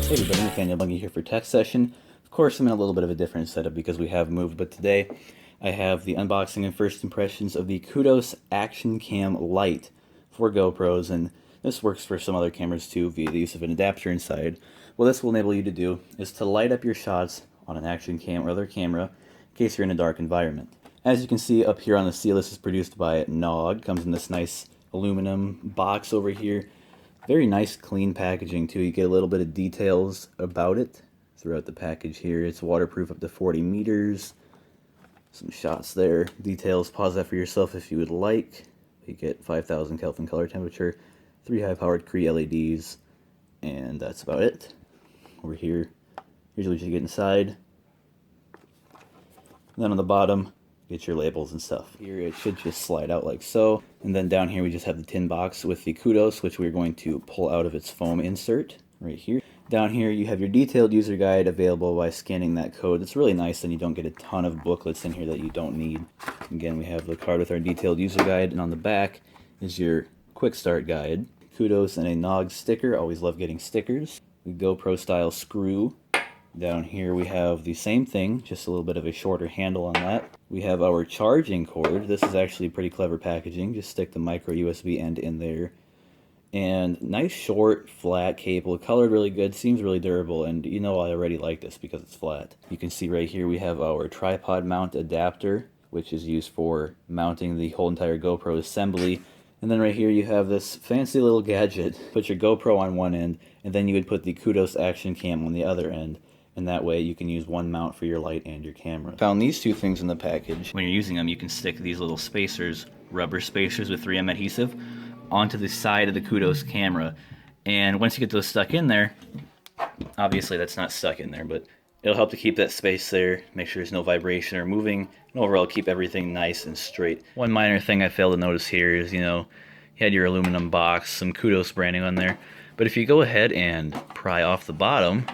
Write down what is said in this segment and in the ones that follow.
Hey everybody, Nathaniel Bungie here for TechSession. Of course, I'm in a little bit of a different setup because we have moved, but today I have the unboxing and first impressions of the Qudos Action Cam Lite for GoPros, and this works for some other cameras too via the use of an adapter inside. What this will enable you to do is to light up your shots on an action cam or other camera in case you're in a dark environment. As you can see up here on the seal, this is produced by Nog. Comes in this nice aluminum box over here. Very nice clean packaging too. You get a little bit of details about it throughout the package here. It's waterproof up to 40 meters. Some shots there. Details, pause that for yourself if you would like. You get 5,000 Kelvin color temperature, 3 high-powered Cree LEDs, and that's about it. Over here, here's what you get inside. And then on the bottom, get your labels and stuff. Here it should just slide out like so. And then down here we just have the tin box with the Qudos, which we're going to pull out of its foam insert right here. Down here you have your detailed user guide available by scanning that code. It's really nice, and you don't get a ton of booklets in here that you don't need. Again, we have the card with our detailed user guide, and on the back is your quick start guide. Qudos and a Nog sticker. Always love getting stickers. The GoPro style screw. Down here we have the same thing, just a little bit of a shorter handle on that. We have our charging cord. This is actually pretty clever packaging. Just stick the micro USB end in there. And nice short flat cable, colored really good, seems really durable, and you know I already like this because it's flat. You can see right here we have our tripod mount adapter, which is used for mounting the whole entire GoPro assembly. And then right here you have this fancy little gadget. Put your GoPro on one end, and then you would put the Qudos Action Cam on the other end. And that way you can use one mount for your light and your camera. Found these two things in the package. When you're using them, you can stick these little spacers, rubber spacers with 3M adhesive, onto the side of the Qudos camera. And once you get those stuck in there, obviously that's not stuck in there, but it'll help to keep that space there, make sure there's no vibration or moving, and overall keep everything nice and straight. One minor thing I failed to notice here is, you had your aluminum box, some Qudos branding on there, but if you go ahead and pry off the bottom,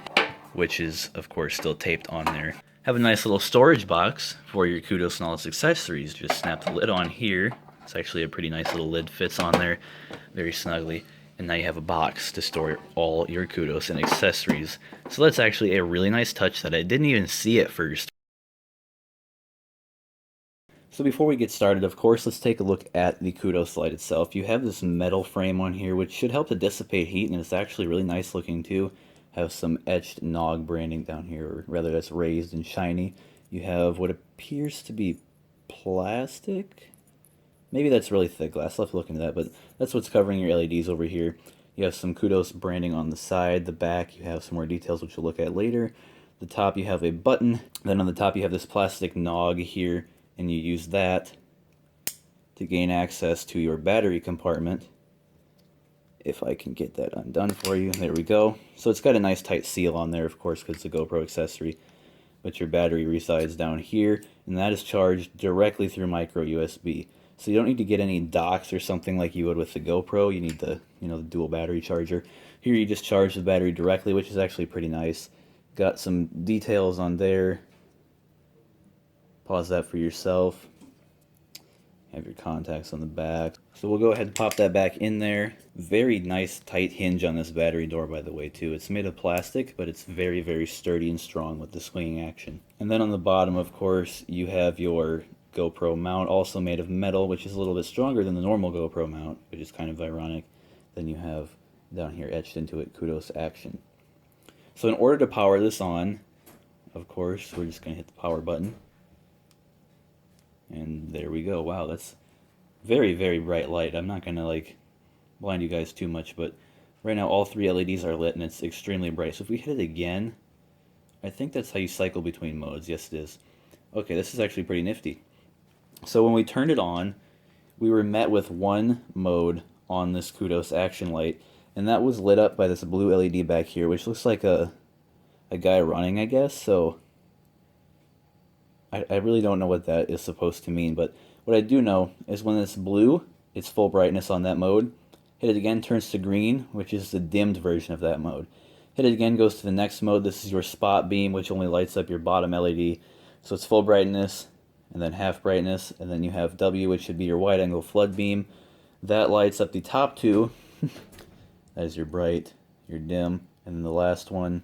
which is of course still taped on there, have a nice little storage box for your Qudos and all its accessories. Just snap the lid on here. It's actually a pretty nice little lid, fits on there very snugly, and now you have a box to store all your Qudos and accessories. So that's actually a really nice touch that I didn't even see at first. So before we get started, of course, let's take a look at the Qudos light itself. You have this metal frame on here which should help to dissipate heat, and it's actually really nice looking too. Have some etched Nog branding down here, or rather that's raised and shiny. You have what appears to be plastic. Maybe that's really thick glass. I'll have to look into that, but that's what's covering your LEDs over here. You have some Qudos branding on the side. The back, you have some more details which we'll look at later. The top, you have a button. Then on the top, you have this plastic Nog here, and you use that to gain access to your battery compartment. If I can get that undone for you. There we go. So it's got a nice tight seal on there, of course, because it's a GoPro accessory. But your battery resides down here, and that is charged directly through micro USB. So you don't need to get any docks or something like you would with the GoPro. You need the, the dual battery charger. Here you just charge the battery directly, which is actually pretty nice. Got some details on there. Pause that for yourself. Have your contacts on the back. So we'll go ahead and pop that back in there. Very nice tight hinge on this battery door, by the way, too. It's made of plastic, but it's very, very sturdy and strong with the swinging action. And then on the bottom, of course, you have your GoPro mount, also made of metal, which is a little bit stronger than the normal GoPro mount, which is kind of ironic. Then you have down here etched into it Qudos Action. So in order to power this on, of course, we're just going to hit the power button. And there we go. Wow, that's very, very bright light. I'm not going to blind you guys too much, but right now all 3 LEDs are lit and it's extremely bright. So if we hit it again, I think that's how you cycle between modes. Yes, it is. Okay, this is actually pretty nifty. So when we turned it on, we were met with one mode on this Qudos Action light, and that was lit up by this blue LED back here, which looks like a guy running, I guess. So I really don't know what that is supposed to mean, but what I do know is when it's blue, it's full brightness on that mode. Hit it again, turns to green, which is the dimmed version of that mode. Hit it again, goes to the next mode. This is your spot beam, which only lights up your bottom LED. So it's full brightness, and then half brightness, and then you have W, which should be your wide angle flood beam. That lights up the top two. That is your bright, your dim, And then the last one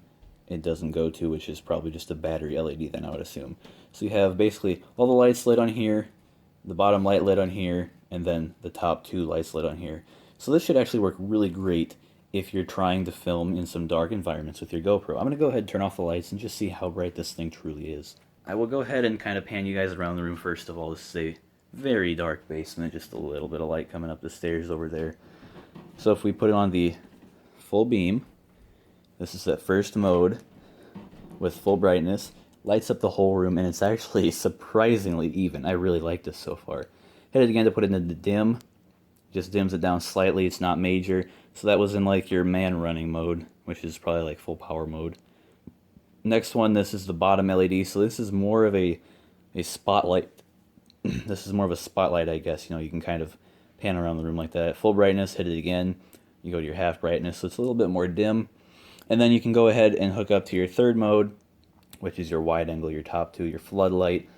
it doesn't go to, which is probably just a battery LED then, I would assume. So you have basically all the lights lit on here, the bottom light lit on here, and then the top two lights lit on here. So this should actually work really great if you're trying to film in some dark environments with your GoPro. I'm going to go ahead and turn off the lights and just see how bright this thing truly is. I will go ahead and kind of pan you guys around the room first of all. This is a very dark basement, just a little bit of light coming up the stairs over there. So if we put it on the full beam, this is at first mode with full brightness, lights up the whole room, and it's actually surprisingly even. I really like this so far. Hit it again to put it into dim, just dims it down slightly, it's not major. So that was in like your man running mode, which is probably like full power mode. Next one, this is the bottom LED, so this is more of a spotlight. This is more of a spotlight, I guess. You know, you can kind of pan around the room like that. Full brightness, hit it again, you go to your half brightness, so it's a little bit more dim. And then you can go ahead and hook up to your third mode, which is your wide angle, your top two, your floodlight,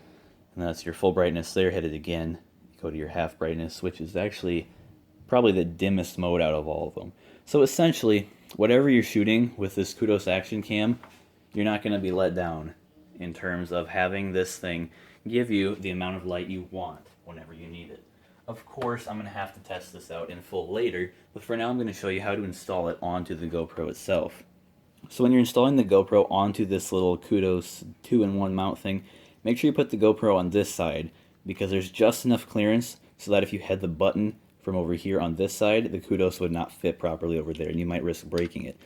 and that's your full brightness there, hit it again. You go to your half brightness, which is actually probably the dimmest mode out of all of them. So essentially, whatever you're shooting with this Qudos Action Cam, you're not going to be let down in terms of having this thing give you the amount of light you want whenever you need it. Of course, I'm going to have to test this out in full later, but for now I'm going to show you how to install it onto the GoPro itself. So when you're installing the GoPro onto this little Qudos 2-in-1 mount thing, make sure you put the GoPro on this side, because there's just enough clearance so that if you had the button from over here on this side, the Qudos would not fit properly over there, and you might risk breaking it.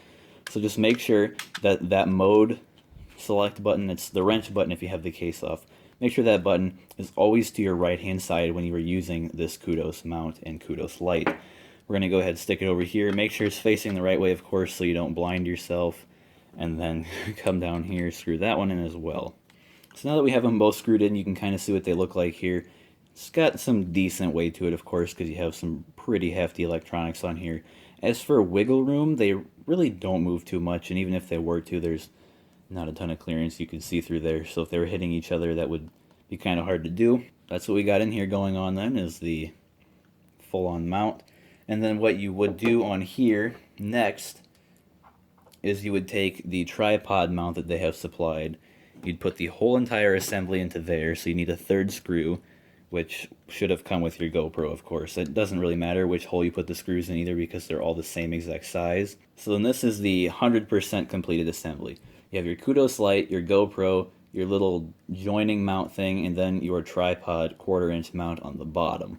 So just make sure that that mode select button, it's the wrench button if you have the case off, make sure that button is always to your right hand side when you are using this Qudos mount and Qudos light. We're going to go ahead and stick it over here, make sure it's facing the right way, of course, so you don't blind yourself, and then come down here, screw that one in as well. So now that we have them both screwed in, you can kind of see what they look like here. It's got some decent weight to it, of course, because you have some pretty hefty electronics on here. As for wiggle room, they really don't move too much, and even if they were to, there's not a ton of clearance you can see through there. So if they were hitting each other, that would be kind of hard to do. That's what we got in here going on then, is the full-on mount. And then what you would do on here next is you would take the tripod mount that they have supplied. You'd put the whole entire assembly into there, so you need a third screw, which should have come with your GoPro, of course. It doesn't really matter which hole you put the screws in either, because they're all the same exact size. So then this is the 100% completed assembly. You have your Qudos light, your GoPro, your little joining mount thing, and then your tripod 1/4-inch mount on the bottom.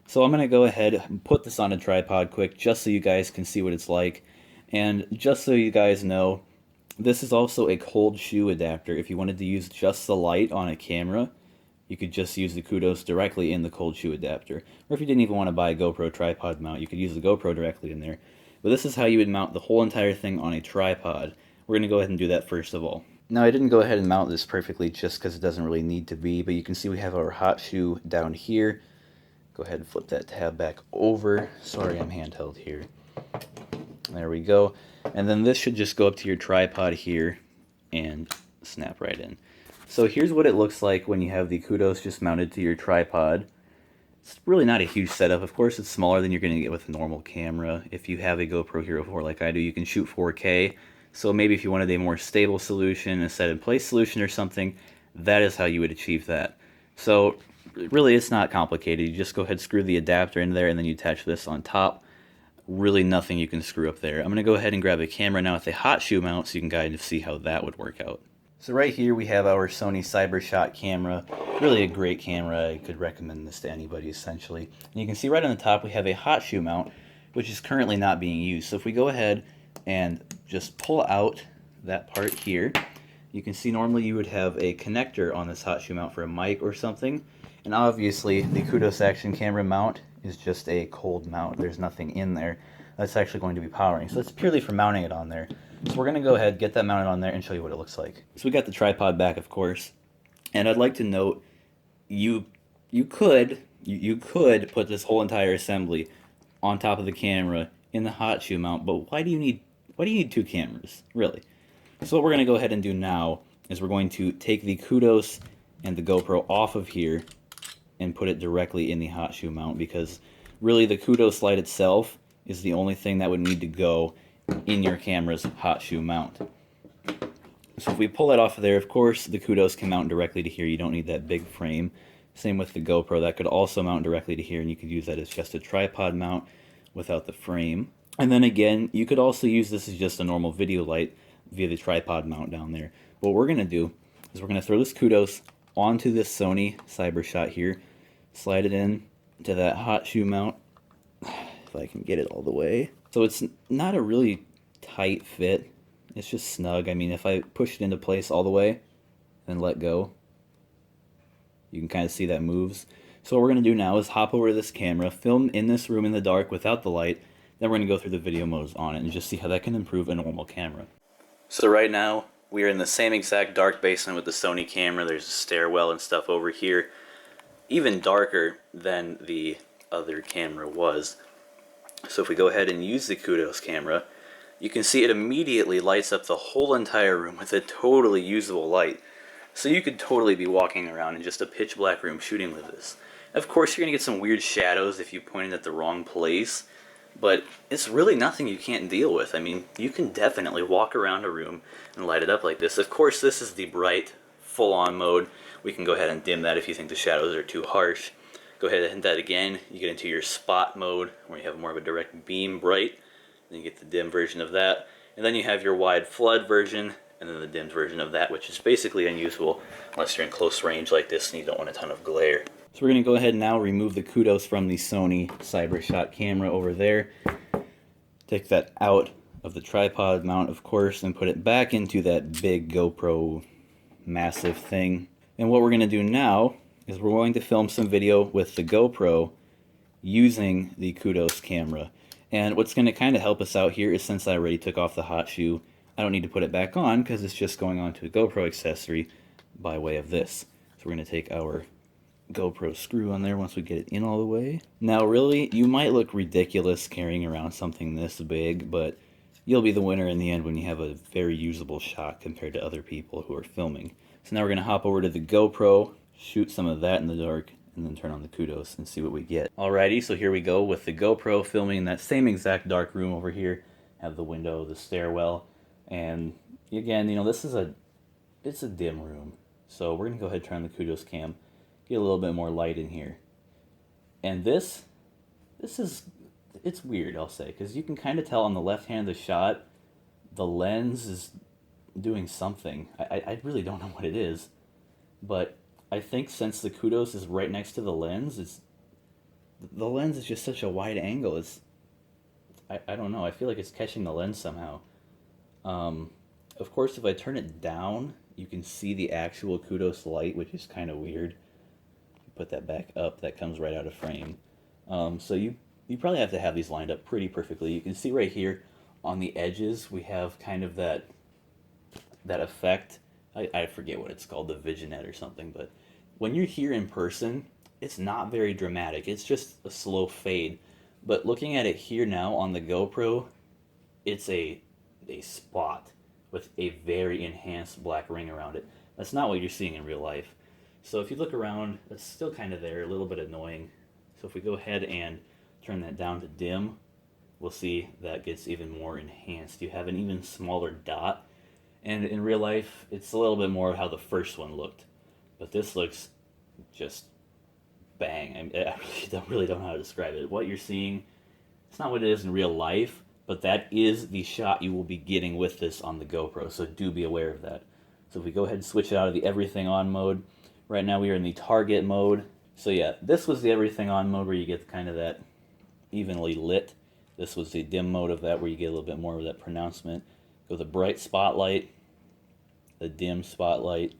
So I'm going to go ahead and put this on a tripod quick, just so you guys can see what it's like. And just so you guys know, this is also a cold shoe adapter. If you wanted to use just the light on a camera, you could just use the Qudos directly in the cold shoe adapter. Or if you didn't even want to buy a GoPro tripod mount, you could use the GoPro directly in there. But this is how you would mount the whole entire thing on a tripod. We're going to go ahead and do that first of all. Now, I didn't go ahead and mount this perfectly just because it doesn't really need to be, but you can see we have our hot shoe down here. Go ahead and flip that tab back over. Sorry, I'm handheld here. There we go. And then this should just go up to your tripod here and snap right in. So here's what it looks like when you have the Qudos just mounted to your tripod. It's really not a huge setup. Of course, it's smaller than you're going to get with a normal camera. If you have a GoPro Hero 4 like I do, you can shoot 4K. So maybe if you wanted a more stable solution, a set-in-place solution or something, that is how you would achieve that. So really, it's not complicated. You just go ahead and screw the adapter in there, and then you attach this on top. Really nothing you can screw up there. I'm going to go ahead and grab a camera now with a hot shoe mount so you can kind of see how that would work out. So right here we have our Sony CyberShot camera. Really a great camera. I could recommend this to anybody essentially. And you can see right on the top we have a hot shoe mount, which is currently not being used. So if we go ahead and just pull out that part here, you can see normally you would have a connector on this hot shoe mount for a mic or something. And obviously the Qudos Action Camera mount is just a cold mount. There's nothing in there that's actually going to be powering. So it's purely for mounting it on there. So we're going to go ahead, get that mounted on there, and show you what it looks like. So we got the tripod back, of course. And I'd like to note, you could put this whole entire assembly on top of the camera in the hot shoe mount, but why do you need two cameras, really? So what we're going to go ahead and do now is we're going to take the Qudos and the GoPro off of here and put it directly in the hot shoe mount, because really the Qudos light itself is the only thing that would need to go in your camera's hot shoe mount. So if we pull that off of there, of course, the Qudos can mount directly to here. You don't need that big frame. Same with the GoPro. That could also mount directly to here, and you could use that as just a tripod mount without the frame. And then again, you could also use this as just a normal video light via the tripod mount down there. What we're going to do is we're going to throw this Qudos onto this Sony CyberShot here, slide it in to that hot shoe mount, if I can get it all the way. So it's not a really tight fit. It's just snug. I mean, if I push it into place all the way and let go, you can kind of see that moves. So what we're going to do now is hop over to this camera, film in this room in the dark without the light, then we're going to go through the video modes on it and just see how that can improve a normal camera. So right now, we are in the same exact dark basement with the Sony camera. There's a stairwell and stuff over here. Even darker than the other camera was. So if we go ahead and use the Qudos camera, you can see it immediately lights up the whole entire room with a totally usable light. So you could totally be walking around in just a pitch black room shooting with this. Of course, you're going to get some weird shadows if you point it at the wrong place, but it's really nothing you can't deal with. I mean, you can definitely walk around a room and light it up like this. Of course, this is the bright, full-on mode. We can go ahead and dim that if you think the shadows are too harsh. Go ahead and hit that again. You get into your spot mode, where you have more of a direct beam bright. Then you get the dim version of that. And then you have your wide flood version, and then the dimmed version of that, which is basically unusable unless you're in close range like this and you don't want a ton of glare. So we're going to go ahead and now remove the Qudos from the Sony CyberShot camera over there. Take that out of the tripod mount, of course, and put it back into that big GoPro massive thing. And what we're going to do now is we're going to film some video with the GoPro using the Qudos camera. And what's going to kind of help us out here is, since I already took off the hot shoe, I don't need to put it back on because it's just going onto a GoPro accessory by way of this. So we're going to take our GoPro screw on there once we get it in all the way. Now really, you might look ridiculous carrying around something this big, but you'll be the winner in the end when you have a very usable shot compared to other people who are filming. So now we're going to hop over to the GoPro, shoot some of that in the dark, and then turn on the Qudos and see what we get. Alrighty, so here we go with the GoPro filming in that same exact dark room over here. Have the window, the stairwell, and again, you know, it's a dim room. So we're gonna go ahead and turn on the Qudos cam, get a little bit more light in here. And it's weird, I'll say, because you can kind of tell on the left hand of the shot, the lens is doing something. I really don't know what it is, but I think since the Qudos is right next to the lens, the lens is just such a wide angle. I don't know. I feel like it's catching the lens somehow. Of course, if I turn it down, you can see the actual Qudos light, which is kind of weird. Put that back up, that comes right out of frame. So you probably have to have these lined up pretty perfectly. You can see right here on the edges, we have kind of that effect. I forget what it's called, the Visionette or something, but when you're here in person, it's not very dramatic. It's just a slow fade. But looking at it here now on the GoPro, it's a spot with a very enhanced black ring around it. That's not what you're seeing in real life. So if you look around, it's still kind of there, a little bit annoying. So if we go ahead and turn that down to dim, we'll see that gets even more enhanced. You have an even smaller dot. And in real life, it's a little bit more of how the first one looked. But this looks just bang. I really don't know how to describe it. What you're seeing, it's not what it is in real life, but that is the shot you will be getting with this on the GoPro, so do be aware of that. So if we go ahead and switch it out of the everything on mode, right now we are in the target mode. So yeah, this was the everything on mode where you get kind of that evenly lit. This was the dim mode of that where you get a little bit more of that pronouncement. Go the bright spotlight, the dim spotlight,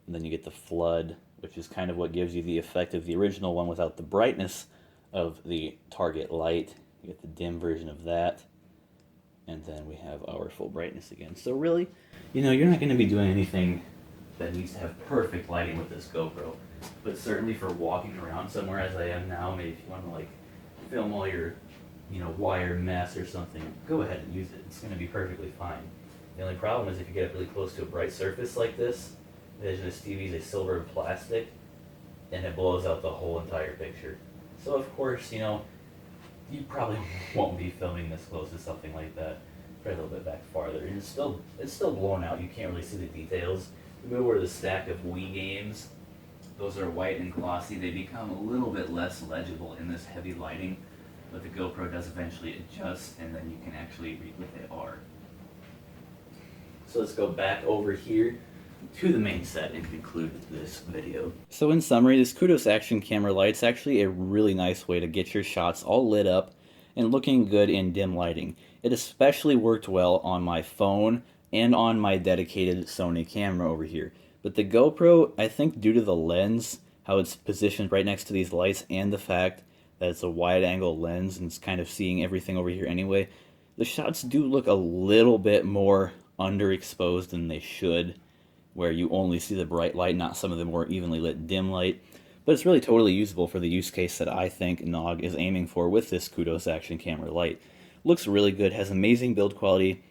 and then you get the flood, which is kind of what gives you the effect of the original one without the brightness of the target light. You get the dim version of that, and then we have our full brightness again. So really, you know, you're not going to be doing anything that needs to have perfect lighting with this GoPro, but certainly for walking around somewhere as I am now, maybe if you want to like film all your, you know, wire mess or something, go ahead and use it. It's going to be perfectly fine. The only problem is if you get up really close to a bright surface like this, Vision of Stevie's a silver plastic, and it blows out the whole entire picture. So of course, you know, you probably won't be filming this close to something like that. probably a little bit back farther, and it's still blown out. You can't really see the details. If you go over the stack of Wii games, those are white and glossy. They become a little bit less legible in this heavy lighting, but the GoPro does eventually adjust, and then you can actually read what they are. So let's go back over here to the main set and conclude this video. So in summary, this Qudos action camera light's actually a really nice way to get your shots all lit up and looking good in dim lighting. It especially worked well on my phone and on my dedicated Sony camera over here. But the GoPro, I think due to the lens, how it's positioned right next to these lights, and the fact that it's a wide angle lens and it's kind of seeing everything over here anyway, the shots do look a little bit more underexposed than they should, where you only see the bright light, not some of the more evenly lit dim light. But it's really totally usable for the use case that I think Nog is aiming for with this Qudos action camera light. Looks really good, has amazing build quality,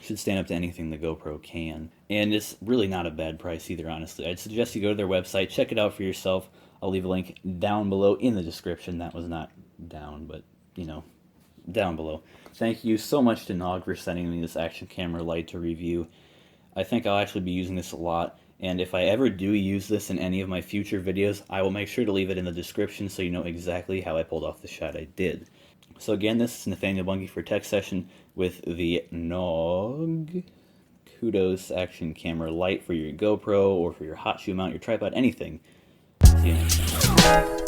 should stand up to anything the GoPro can. And it's really not a bad price either, honestly. I'd suggest you go to their website, check it out for yourself. I'll leave a link down below in the description. That was not down, but, you know, down below. Thank you so much to Nog for sending me this action camera light to review. I think I'll actually be using this a lot, and if I ever do use this in any of my future videos, I will make sure to leave it in the description so you know exactly how I pulled off the shot I did. So again, this is Nathaniel Bungie for TechSession with the Nog Qudos action camera light for your GoPro or for your hot shoe mount, your tripod, anything. See you next time.